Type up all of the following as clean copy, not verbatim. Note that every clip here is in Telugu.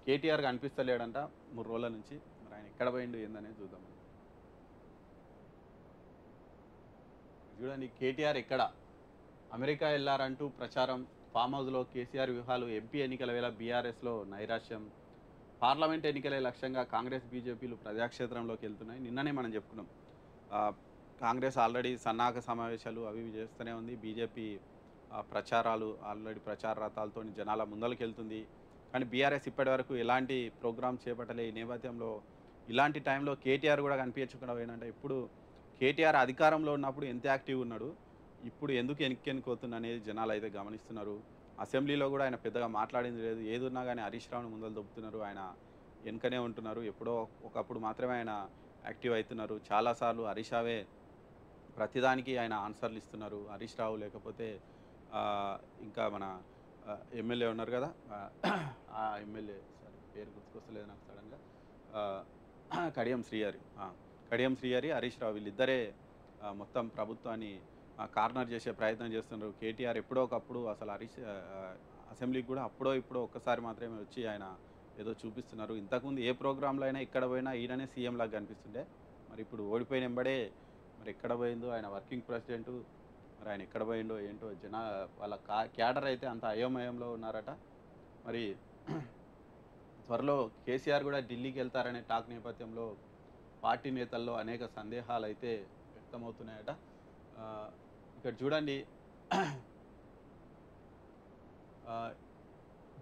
కేటీఆర్ కనిపిస్తలేడంట 3 రోజుల నుంచి. మరి ఆయన ఎక్కడ పోయిండు ఏందనేది చూద్దాం. చూడండి కేటీఆర్ ఎక్కడ అమెరికా వెళ్లారంటూ ప్రచారం, ఫామ్ హౌస్లో కేసీఆర్ వ్యూహాలు, ఎంపీ ఎన్నికల వేళ బీఆర్ఎస్లో నైరాశ్యం, పార్లమెంట్ ఎన్నికలే లక్ష్యంగా కాంగ్రెస్ బీజేపీలు ప్రజాక్షేత్రంలోకి వెళ్తున్నాయి. నిన్ననే మనం చెప్పుకున్నాం. కాంగ్రెస్ ఆల్రెడీ సన్నాహక సమావేశాలు అవి ఇవి చేస్తూనే ఉంది. బీజేపీ ప్రచారాలు ఆల్రెడీ ప్రచార రథాలతో జనాల ముందరికి వెళ్తుంది. కానీ బీఆర్ఎస్ ఇప్పటివరకు ఎలాంటి ప్రోగ్రామ్ చేపట్టలే. ఈ నేపథ్యంలో ఇలాంటి టైంలో కేటీఆర్ కూడా కనిపించకుండా పోయిందంటే, ఇప్పుడు కేటీఆర్ అధికారంలో ఉన్నప్పుడు ఎంత యాక్టివ్ ఉన్నాడు, ఇప్పుడు ఎందుకు వెనుక్కెనుకోతుంది అనేది జనాలు అయితే గమనిస్తున్నారు. అసెంబ్లీలో కూడా ఆయన పెద్దగా మాట్లాడింది లేదు. ఏది ఉన్నా కానీ హరీష్ రావుని ముందలు దొబ్బుతున్నారు. ఆయన వెనుకనే ఉంటున్నారు. ఎప్పుడో ఒకప్పుడు మాత్రమే ఆయన యాక్టివ్ అవుతున్నారు. చాలాసార్లు హరీష్ రావే ప్రతిదానికి ఆయన ఆన్సర్లు ఇస్తున్నారు. హరీష్ రావు లేకపోతే ఇంకా మన ఎమ్మెల్యే ఉన్నారు కదా, ఆ ఎమ్మెల్యే సారీ పేరు గుర్తుకొస్తలేదు నాకు సడన్గా, కడియం శ్రీహరి. కడియం శ్రీహరి, హరీష్ రావు వీళ్ళిద్దరే మొత్తం ప్రభుత్వాన్ని కార్నర్ చేసే ప్రయత్నం చేస్తున్నారు. కేటీఆర్ ఎప్పుడో ఒకప్పుడు అసలు అసెంబ్లీకి కూడా అప్పుడో ఇప్పుడో ఒక్కసారి మాత్రమే వచ్చి ఆయన ఏదో చూపిస్తున్నారు. ఇంతకుముందు ఏ ప్రోగ్రాంలో అయినా ఇక్కడ పోయినా ఈయననే సీఎం లాగా కనిపిస్తుండే. మరి ఇప్పుడు ఓడిపోయిన ఎంబడే మరి ఎక్కడ పోయిందో ఆయన వర్కింగ్ ప్రెసిడెంటు, మరి ఆయన ఎక్కడ పోయిండో ఏంటో వాళ్ళ క్యాడర్ అయితే అంత అయోమయంలో ఉన్నారట. మరి త్వరలో కేసీఆర్ కూడా ఢిల్లీకి వెళ్తారనే టాక్ నేపథ్యంలో పార్టీ నేతల్లో అనేక సందేహాలు అయితే వ్యక్తమవుతున్నాయట. ఇక్కడ చూడండి,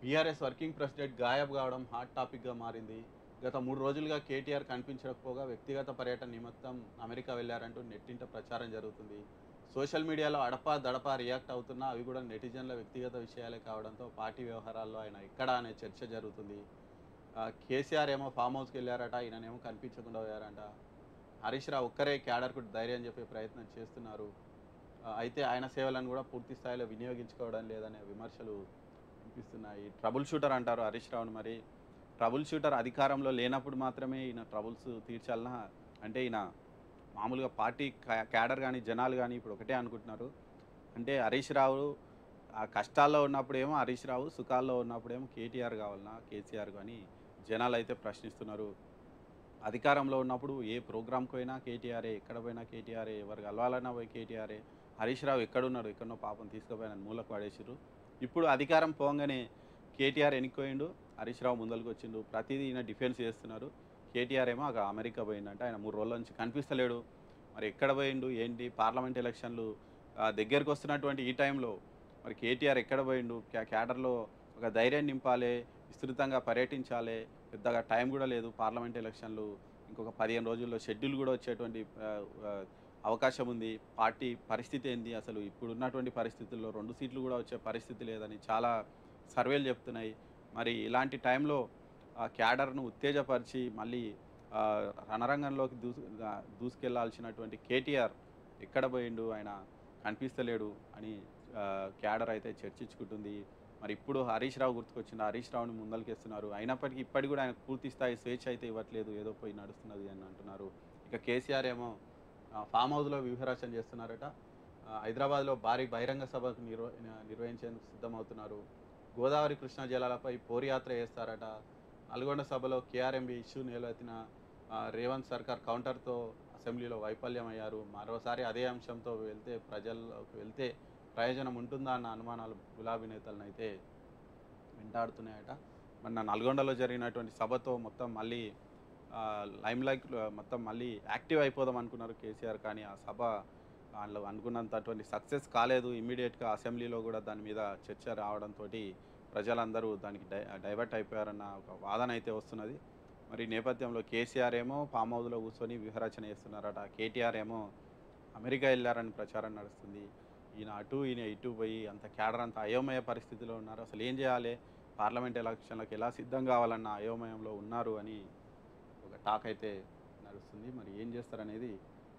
బీఆర్ఎస్ వర్కింగ్ ప్రెసిడెంట్ గాయబ్ కావడం హాట్ టాపిక్గా మారింది. గత 3 రోజులుగా కేటీఆర్ కనిపించకపోగా వ్యక్తిగత పర్యటన నిమిత్తం అమెరికా వెళ్లారంటూ నెట్టింట ప్రచారం జరుగుతుంది. సోషల్ మీడియాలో అడపా దడపా రియాక్ట్ అవుతున్నా అవి కూడా నెటిజన్ల వ్యక్తిగత విషయాలే కావడంతో పార్టీ వ్యవహారాల్లో ఆయన ఎక్కడా అనే చర్చ జరుగుతుంది. కేసీఆర్ ఏమో ఫామ్ హౌస్కి వెళ్ళారట, ఈయననేమో కనిపించకుండా పోయారంట. హరీష్ రావు ఒక్కరే క్యాడర్కు ధైర్యం చెప్పే ప్రయత్నం చేస్తున్నారు. అయితే ఆయన సేవలను కూడా పూర్తి స్థాయిలో వినియోగించుకోవడం లేదనే విమర్శలు వినిపిస్తున్నాయి. ట్రబుల్ షూటర్ అంటారు హరీష్ రావును. మరి ట్రబుల్ షూటర్ అధికారంలో లేనప్పుడు మాత్రమే ఈయన ట్రబుల్స్ తీర్చాలన్నా, అంటే ఈయన మామూలుగా పార్టీ క్యాడర్ కానీ జనాలు కానీ ఇప్పుడు ఒకటే అనుకుంటున్నారు. అంటే హరీష్ రావు ఆ కష్టాల్లో ఉన్నప్పుడేమో హరీష్ రావు, సుఖాల్లో ఉన్నప్పుడేమో కేటీఆర్ కావాలన్నా కేసీఆర్ కానీ జనాలు అయితే ప్రశ్నిస్తున్నారు. అధికారంలో ఉన్నప్పుడు ఏ ప్రోగ్రామ్కి పోయినా కేటీఆరే, ఎక్కడ పోయినా కేటీఆరే, ఎవరు కలవాలన్నా పోయి కేటీఆరే. హరీష్ రావు ఎక్కడున్నాడు, ఎక్కడనో పాపం తీసుకుపోయిన మూలకు పడేసిరు. ఇప్పుడు అధికారం పోగానే కేటీఆర్ వెనక్కిపోయిండు, హరీష్ రావు ముందరికి వచ్చిండు. ప్రతిదీ ఈయన డిఫెన్స్ చేస్తున్నారు. కేటీఆర్ ఏమో అమెరికా పోయిండంటే ఆయన 3 రోజుల నుంచి కనిపిస్తలేడు. మరి ఎక్కడ పోయిండు ఏంటి? పార్లమెంట్ ఎలక్షన్లు దగ్గరికి వస్తున్నటువంటి ఈ టైంలో మరి కేటీఆర్ ఎక్కడ పోయిండు? క్యాడర్లో ఒక ధైర్యం నింపాలి, విస్తృతంగా పర్యటించాలి. పెద్దగా టైం కూడా లేదు. పార్లమెంట్ ఎలక్షన్లు ఇంకొక 15 రోజుల్లో షెడ్యూల్ కూడా వచ్చేటువంటి అవకాశం ఉంది. పార్టీ పరిస్థితి ఏంది అసలు? ఇప్పుడున్నటువంటి పరిస్థితుల్లో 2 సీట్లు కూడా వచ్చే పరిస్థితి లేదని చాలా సర్వేలు చెప్తున్నాయి. మరి ఇలాంటి టైంలో క్యాడర్ను ఉత్తేజపరిచి మళ్ళీ రణరంగంలోకి దూసుకెళ్లాల్సినటువంటి కేటీఆర్ ఎక్కడ పోయిండు, ఆయన కనిపిస్తలేడు అని క్యాడర్ అయితే చర్చించుకుంటుంది. మరి ఇప్పుడు హరీష్ రావు గుర్తుకొచ్చింది. హరీష్ రావుని ముందలకేస్తున్నారు. అయినప్పటికీ ఇప్పటికి కూడా ఆయనకు పూర్తి స్థాయి స్వేచ్ఛ అయితే ఇవ్వట్లేదు, ఏదో పోయి నడుస్తున్నది అని అంటున్నారు. ఇక కేసీఆర్ ఏమో ఫామ్ హౌస్లో వ్యూహరచన చేస్తున్నారట. హైదరాబాద్లో భారీ బహిరంగ సభకు నిర్వహించేందుకు సిద్ధమవుతున్నారు. గోదావరి కృష్ణా జలాలపై పోరుయాత్ర చేస్తారట. నల్గొండ సభలో కేఆర్ఎంబీ ఇష్యూ నిలవెత్తిన రేవంత్ సర్కార్ కౌంటర్తో అసెంబ్లీలో వైఫల్యమయ్యారు. మరోసారి అదే అంశంతో ప్రజల్లోకి వెళ్తే ప్రయోజనం ఉంటుందా అన్న అనుమానాలు గులాబీ నేతలను అయితే వెంటాడుతున్నాయట. మొన్న నల్గొండలో జరిగినటువంటి సభతో మొత్తం మళ్ళీ లైమ్లైట్ మొత్తం మళ్ళీ యాక్టివ్ అయిపోదాం అనుకున్నారు కేసీఆర్. కానీ ఆ సభ వాళ్ళు అనుకున్నంతటువంటి సక్సెస్ కాలేదు. ఇమ్మీడియట్గా అసెంబ్లీలో కూడా దాని మీద చర్చ రావడంతో ప్రజలందరూ దానికి డైవర్ట్ అయిపోయారన్న ఒక వాదన అయితే వస్తున్నది. మరి నేపథ్యంలో కేసీఆర్ ఏమో ఫామ్ హౌస్లో కూర్చొని వ్యూహరచన చేస్తున్నారట. కేటీఆర్ ఏమో అమెరికా వెళ్ళారని ప్రచారం నడుస్తుంది. ఈయన అటు ఈయన ఇటు పోయి అంత క్యాడర్ అంత అయోమయ పరిస్థితిలో ఉన్నారు. అసలు ఏం చేయాలి, పార్లమెంట్ ఎలక్షన్లకు ఎలా సిద్ధం కావాలన్న అయోమయంలో ఉన్నారు అని ఒక టాక్ అయితే నడుస్తుంది. మరి ఏం చేస్తారనేది